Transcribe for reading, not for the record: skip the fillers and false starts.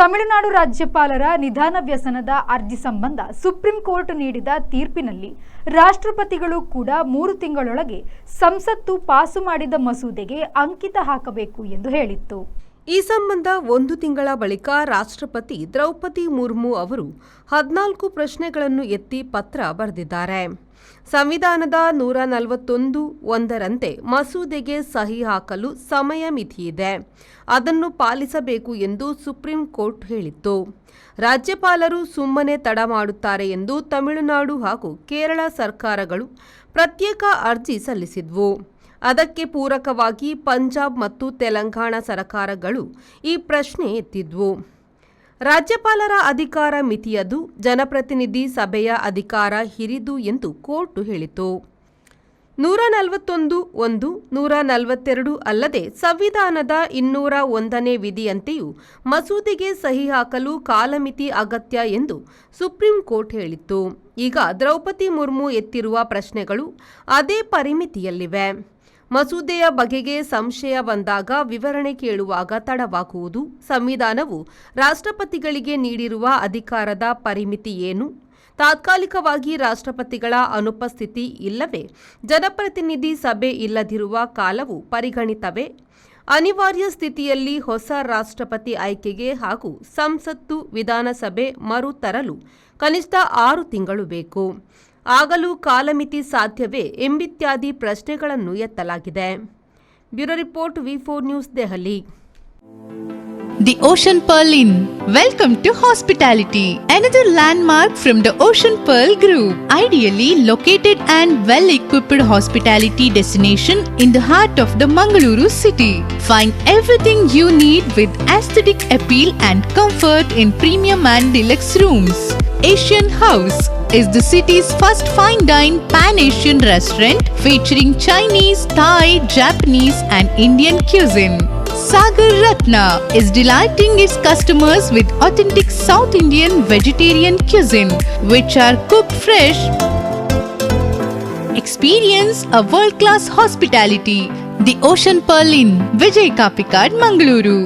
ತಮಿಳುನಾಡು ರಾಜ್ಯಪಾಲರ ನಿಧಾನ ವ್ಯಸನದ ಅರ್ಜಿ ಸಂಬಂಧ ಸುಪ್ರೀಂ ಕೋರ್ಟ್ ನೀಡಿದ ತೀರ್ಪಿನಲ್ಲಿ ರಾಷ್ಟ್ರಪತಿಗಳು ಕೂಡ 3 ತಿಂಗಳೊಳಗೆ ಸಂಸತ್ತು ಪಾಸು ಮಾಡಿದ ಮಸೂದೆಗೆ ಅಂಕಿತ ಹಾಕಬೇಕು ಎಂದು ಹೇಳಿತ್ತು. ಈ ಸಂಬಂಧ 1 ತಿಂಗಳ ಬಳಿಕ ರಾಷ್ಟ್ರಪತಿ ದ್ರೌಪದಿ ಮುರ್ಮು ಅವರು 14 ಪ್ರಶ್ನೆಗಳನ್ನು ಎತ್ತಿ ಪತ್ರ ಬರೆದಿದ್ದಾರೆ. ಸಂವಿಧಾನದ 141(1) ಮಸೂದೆಗೆ ಸಹಿ ಹಾಕಲು ಸಮಯ ಮಿತಿಯಿದೆ, ಅದನ್ನು ಪಾಲಿಸಬೇಕು ಎಂದು ಸುಪ್ರೀಂ ಕೋರ್ಟ್ ಹೇಳಿತ್ತು. ರಾಜ್ಯಪಾಲರು ಸುಮ್ಮನೆ ತಡ ಮಾಡುತ್ತಾರೆ ಎಂದು ತಮಿಳುನಾಡು ಹಾಗೂ ಕೇರಳ ಸರ್ಕಾರಗಳು ಪ್ರತ್ಯೇಕ ಅರ್ಜಿ ಸಲ್ಲಿಸಿದ್ವು. ಅದಕ್ಕೆ ಪೂರಕವಾಗಿ ಪಂಜಾಬ್ ಮತ್ತು ತೆಲಂಗಾಣ ಸರ್ಕಾರಗಳು ಈ ಪ್ರಶ್ನೆ ಎತ್ತಿದ್ವು. ರಾಜ್ಯಪಾಲರ ಅಧಿಕಾರ ಮಿತಿಯದು, ಜನಪ್ರತಿನಿಧಿ ಸಭೆಯ ಅಧಿಕಾರ ಹಿರಿದು ಎಂದು ಕೋರ್ಟ್ ಹೇಳಿತು. 141(1), 142 ಅಲ್ಲದೆ ಸಂವಿಧಾನದ 201ನೇ ವಿಧಿಯಂತೆಯೂ ಮಸೂದೆಗೆ ಸಹಿ ಹಾಕಲು ಕಾಲಮಿತಿ ಅಗತ್ಯ ಎಂದು ಸುಪ್ರೀಂ ಕೋರ್ಟ್ ಹೇಳಿತ್ತು. ಈಗ ದ್ರೌಪದಿ ಮುರ್ಮು ಎತ್ತಿರುವ ಪ್ರಶ್ನೆಗಳು ಅದೇ ಪರಿಮಿತಿಯಲ್ಲಿವೆ. ಮಸೂದೆಯ ಬಗೆಗೆ ಸಂಶಯ ಬಂದಾಗ ವಿವರಣೆ ಕೇಳುವಾಗ ತಡವಾಗುವುದು, ಸಂವಿಧಾನವು ರಾಷ್ಟ್ರಪತಿಗಳಿಗೆ ನೀಡಿರುವ ಅಧಿಕಾರದ ಪರಿಮಿತಿ ಏನು, ತಾತ್ಕಾಲಿಕವಾಗಿ ರಾಷ್ಟ್ರಪತಿಗಳ ಅನುಪಸ್ಥಿತಿ ಇಲ್ಲವೇ ಜನಪ್ರತಿನಿಧಿ ಸಭೆ ಇಲ್ಲದಿರುವ ಕಾಲವು ಪರಿಗಣಿತವೇ, ಅನಿವಾರ್ಯ ಸ್ಥಿತಿಯಲ್ಲಿ ಹೊಸ ರಾಷ್ಟ್ರಪತಿ ಆಯ್ಕೆಗೆ ಹಾಗೂ ಸಂಸತ್ತು ವಿಧಾನಸಭೆ ಮರು ತರಲು ಕನಿಷ್ಠ 6 ತಿಂಗಳು ಬೇಕು, ಆಗಲೂ ಕಾಲಮಿತಿ ಸಾಧ್ಯವೇ ಎಂಬಿತ್ಯಾದಿ ಪ್ರಶ್ನೆಗಳನ್ನು ಎತ್ತಲಾಗಿದೆ. Bureau report, V4 news, Delhi. The Ocean Pearl Inn. Welcome to hospitality. Another landmark from the Ocean Pearl Group. Ideally located and well-equipped hospitality destination in the heart of the Mangaluru city. Find everything you need with aesthetic appeal and comfort in premium and deluxe rooms. Asian House is the city's first fine dine pan-Asian restaurant featuring Chinese, Thai, Japanese and Indian cuisine. Sagar Ratna is delighting its customers with authentic South Indian vegetarian cuisine, which are cooked fresh. Experience a world-class hospitality. The Ocean Pearl Inn, Vijay Kapikad, Mangaluru.